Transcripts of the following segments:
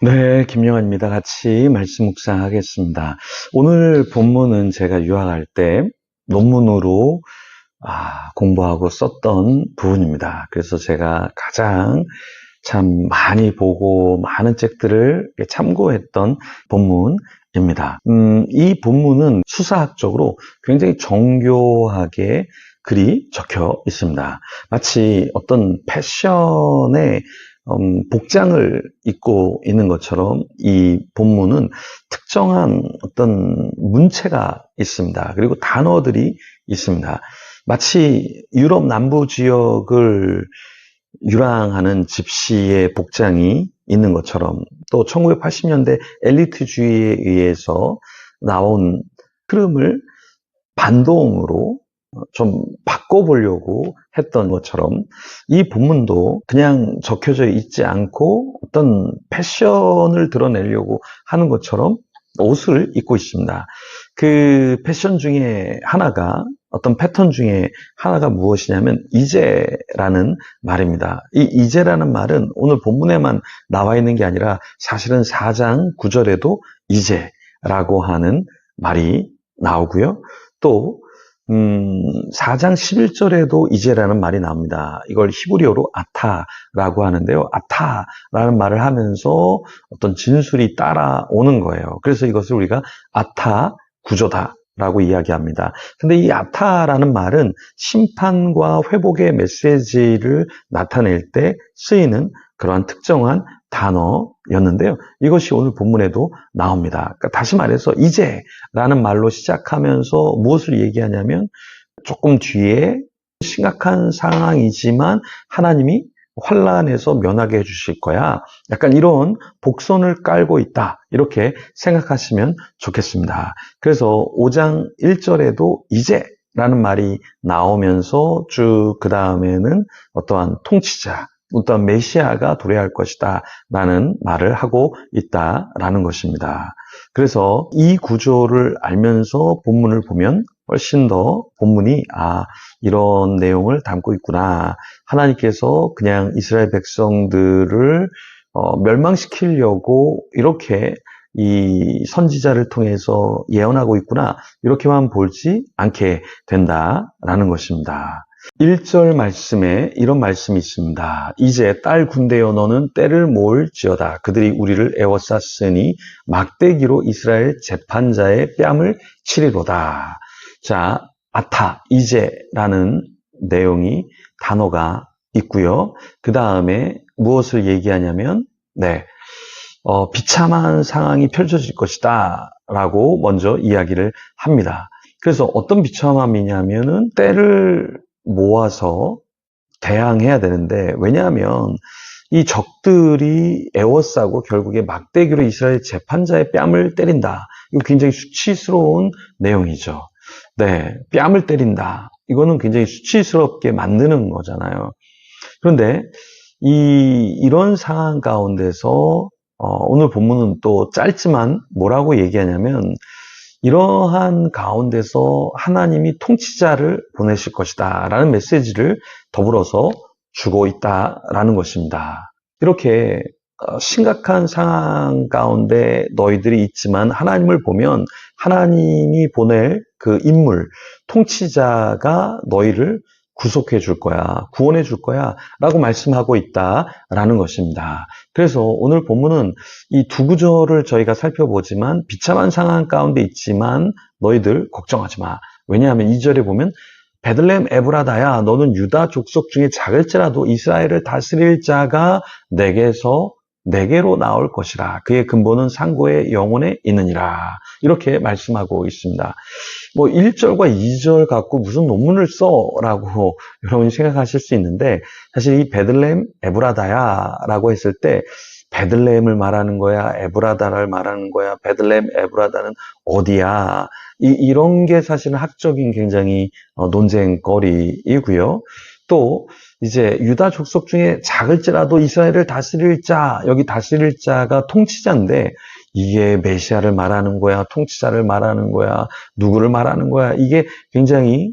네, 김영환입니다. 같이 말씀 묵상하겠습니다. 오늘 본문은 제가 유학할 때 논문으로 공부하고 썼던 부분입니다. 그래서 제가 가장 참 많이 보고 많은 책들을 참고했던 본문입니다. 이 본문은 수사학적으로 굉장히 정교하게 글이 적혀 있습니다. 마치 어떤 패션의 복장을 입고 있는 것처럼 이 본문은 특정한 어떤 문체가 있습니다. 그리고 단어들이 있습니다. 마치 유럽 남부 지역을 유랑하는 집시의 복장이 있는 것처럼, 또 1980년대 엘리트주의에 의해서 나온 흐름을 반동으로 좀 바꿔보려고 했던 것처럼 이 본문도 그냥 적혀져 있지 않고 어떤 패션을 드러내려고 하는 것처럼 옷을 입고 있습니다. 그 패션 중에 하나가, 어떤 패턴 중에 하나가 무엇이냐면 이제라는 말입니다. 이 이제라는 말은 오늘 본문에만 나와 있는 게 아니라 사실은 4장 9절에도 이제라고 하는 말이 나오고요. 또 4장 11절에도 이제라는 말이 나옵니다. 이걸 히브리어로 아타라고 하는데요. 아타라는 말을 하면서 어떤 진술이 따라오는 거예요. 그래서 이것을 우리가 아타 구조다라고 이야기합니다. 근데 이 아타라는 말은 심판과 회복의 메시지를 나타낼 때 쓰이는 그러한 특정한 단어였는데요. 이것이 오늘 본문에도 나옵니다. 그러니까 다시 말해서 이제라는 말로 시작하면서 무엇을 얘기하냐면 조금 뒤에 심각한 상황이지만 하나님이 환난에서 면하게 해주실 거야. 약간 이런 복선을 깔고 있다. 이렇게 생각하시면 좋겠습니다. 그래서 5장 1절에도 이제라는 말이 나오면서 쭉 그 다음에는 어떠한 통치자, 어떤 메시아가 도래할 것이다 라는 말을 하고 있다라는 것입니다. 그래서 이 구조를 알면서 본문을 보면 훨씬 더 본문이 이런 내용을 담고 있구나. 하나님께서 그냥 이스라엘 백성들을 멸망시키려고 이렇게 이 선지자를 통해서 예언하고 있구나. 이렇게만 보지 않게 된다라는 것입니다. 1절 말씀에 이런 말씀이 있습니다. 이제 딸 군대여 너는 때를 모을지어다. 그들이 우리를 애워쌌으니 막대기로 이스라엘 재판자의 뺨을 치리로다. 자, 아타, 이제라는 내용이 단어가 있고요. 그 다음에 무엇을 얘기하냐면 비참한 상황이 펼쳐질 것이다 라고 먼저 이야기를 합니다. 그래서 어떤 비참함이냐면은 때를 모아서 대항해야 되는데, 왜냐하면 이 적들이 애워싸고 결국에 막대기로 이스라엘 재판자의 뺨을 때린다. 이거 굉장히 수치스러운 내용이죠. 뺨을 때린다. 이거는 굉장히 수치스럽게 만드는 거잖아요. 그런데 이런 상황 가운데서 오늘 본문은 또 짧지만 뭐라고 얘기하냐면 이러한 가운데서 하나님이 통치자를 보내실 것이다 라는 메시지를 더불어서 주고 있다라는 것입니다. 이렇게 심각한 상황 가운데 너희들이 있지만 하나님을 보면 하나님이 보낼 그 인물, 통치자가 너희를 구속해 줄 거야, 구원해 줄 거야 라고 말씀하고 있다라는 것입니다. 그래서 오늘 본문은 이 두 구절을 저희가 살펴보지만 비참한 상황 가운데 있지만 너희들 걱정하지 마. 왜냐하면 2절에 보면 베들레헴 에브라다야 너는 유다 족속 중에 작을지라도 이스라엘을 다스릴 자가 내게로 나올 것이라. 그의 근본은 상고의 영혼에 있느니라. 이렇게 말씀하고 있습니다. 1절과 2절 갖고 무슨 논문을 써라고 여러분이 생각하실 수 있는데, 사실 이 베들레헴 에브라다야 라고 했을 때 베들레헴을 말하는 거야, 에브라다를 말하는 거야, 베들레헴 에브라다는 어디야, 이런 게 사실은 학적인 굉장히 논쟁거리이고요. 또 이제 유다 족속 중에 작을지라도 이스라엘을 다스릴 자, 여기 다스릴 자가 통치자인데 이게 메시아를 말하는 거야, 통치자를 말하는 거야, 누구를 말하는 거야, 이게 굉장히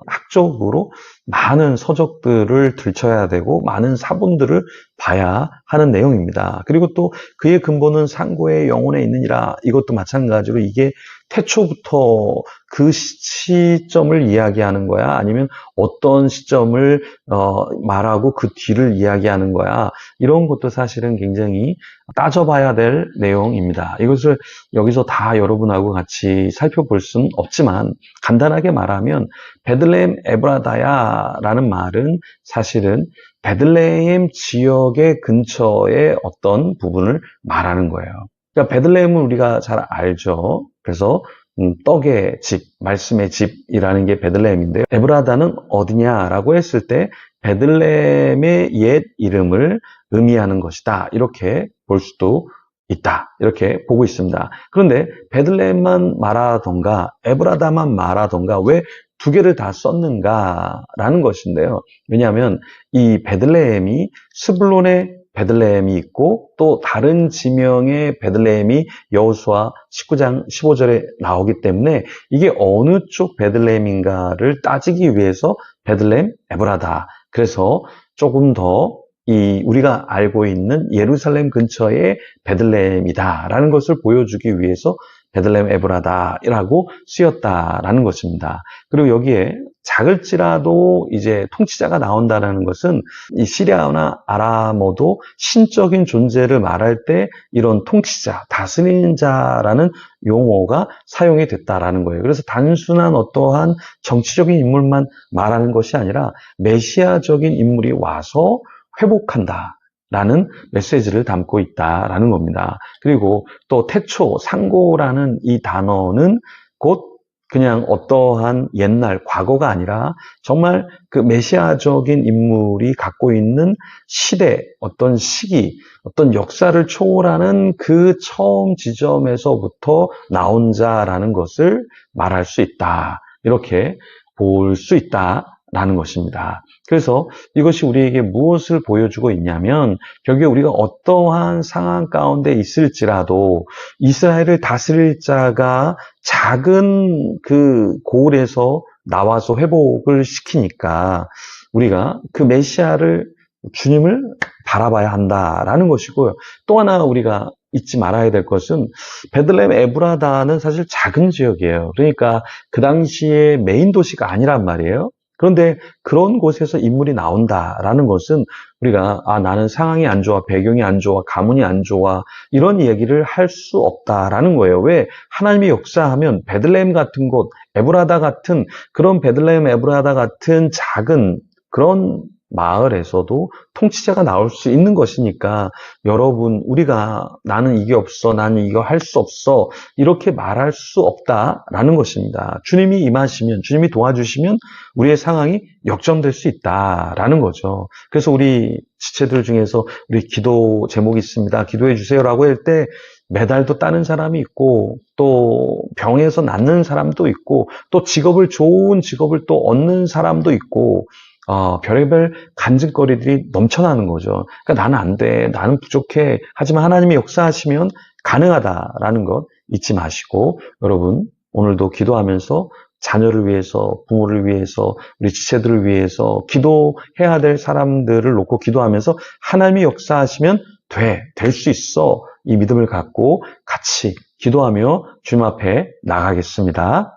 학적으로 많은 서적들을 들춰야 되고 많은 사본들을 봐야 하는 내용입니다. 그리고 또 그의 근본은 상고의 영혼에 있느니라. 이것도 마찬가지로 이게 태초부터 그 시점을 이야기하는 거야? 아니면 어떤 시점을 말하고 그 뒤를 이야기하는 거야? 이런 것도 사실은 굉장히 따져봐야 될 내용입니다. 이것을 여기서 다 여러분하고 같이 살펴볼 수는 없지만 간단하게 말하면 베들레헴 에브라다야라는 말은 사실은 베들레헴 지역의 근처의 어떤 부분을 말하는 거예요. 그러니까 베들레헴은 우리가 잘 알죠. 그래서 떡의 집, 말씀의 집이라는 게 베들레헴인데요. 에브라다는 어디냐라고 했을 때 베들레헴의 옛 이름을 의미하는 것이다. 이렇게 볼 수도 있다. 이렇게 보고 있습니다. 그런데 베들레헴만 말하던가 에브라다만 말하던가 왜 두 개를 다 썼는가라는 것인데요. 왜냐하면 이 베들레헴이 스불론의 베들레헴이 있고 또 다른 지명의 베들레헴이 여호수아 19장 15절에 나오기 때문에 이게 어느 쪽 베들레헴인가를 따지기 위해서 베들레헴 에브라다. 그래서 조금 더 우리가 알고 있는 예루살렘 근처의 베들레헴이다라는 것을 보여주기 위해서 베들레헴 에브라다라고 쓰였다라는 것입니다. 그리고 여기에 작을지라도 이제 통치자가 나온다라는 것은 이 시리아나 아람어도 신적인 존재를 말할 때 이런 통치자, 다스리는 자라는 용어가 사용이 됐다라는 거예요. 그래서 단순한 어떠한 정치적인 인물만 말하는 것이 아니라 메시아적인 인물이 와서 회복한다. 라는 메시지를 담고 있다라는 겁니다. 그리고 또 태초, 상고라는 이 단어는 곧 그냥 어떠한 옛날, 과거가 아니라 정말 그 메시아적인 인물이 갖고 있는 시대, 어떤 시기, 어떤 역사를 초월하는 그 처음 지점에서부터 나온 자라는 것을 말할 수 있다. 이렇게 볼 수 있다라는 것입니다. 그래서 이것이 우리에게 무엇을 보여주고 있냐면 결국에 우리가 어떠한 상황 가운데 있을지라도 이스라엘을 다스릴 자가 작은 그 고을에서 나와서 회복을 시키니까 우리가 그 메시아를 주님을 바라봐야 한다라는 것이고요. 또 하나 우리가 잊지 말아야 될 것은 베들레헴 에브라다는 사실 작은 지역이에요. 그러니까 그 당시에 메인 도시가 아니란 말이에요. 그런데 그런 곳에서 인물이 나온다라는 것은 우리가 나는 상황이 안 좋아, 배경이 안 좋아, 가문이 안 좋아 이런 얘기를 할 수 없다라는 거예요. 왜? 하나님이 역사하면 베들레헴 같은 곳, 에브라다 같은 그런 베들레헴 에브라다 같은 작은 그런 마을에서도 통치자가 나올 수 있는 것이니까 여러분 우리가 나는 이게 없어, 나는 이거 할 수 없어 이렇게 말할 수 없다라는 것입니다. 주님이 임하시면, 주님이 도와주시면 우리의 상황이 역전될 수 있다라는 거죠. 그래서 우리 지체들 중에서 우리 기도 제목이 있습니다. 기도해 주세요라고 할 때 메달도 따는 사람이 있고 또 병에서 낫는 사람도 있고 또 좋은 직업을 또 얻는 사람도 있고 별의별 간증거리들이 넘쳐나는 거죠. 그러니까 나는 안 돼, 나는 부족해. 하지만 하나님이 역사하시면 가능하다라는 것 잊지 마시고 여러분 오늘도 기도하면서 자녀를 위해서, 부모를 위해서, 우리 지체들을 위해서 기도해야 될 사람들을 놓고 기도하면서 하나님이 역사하시면 될 수 있어. 이 믿음을 갖고 같이 기도하며 주님 앞에 나가겠습니다.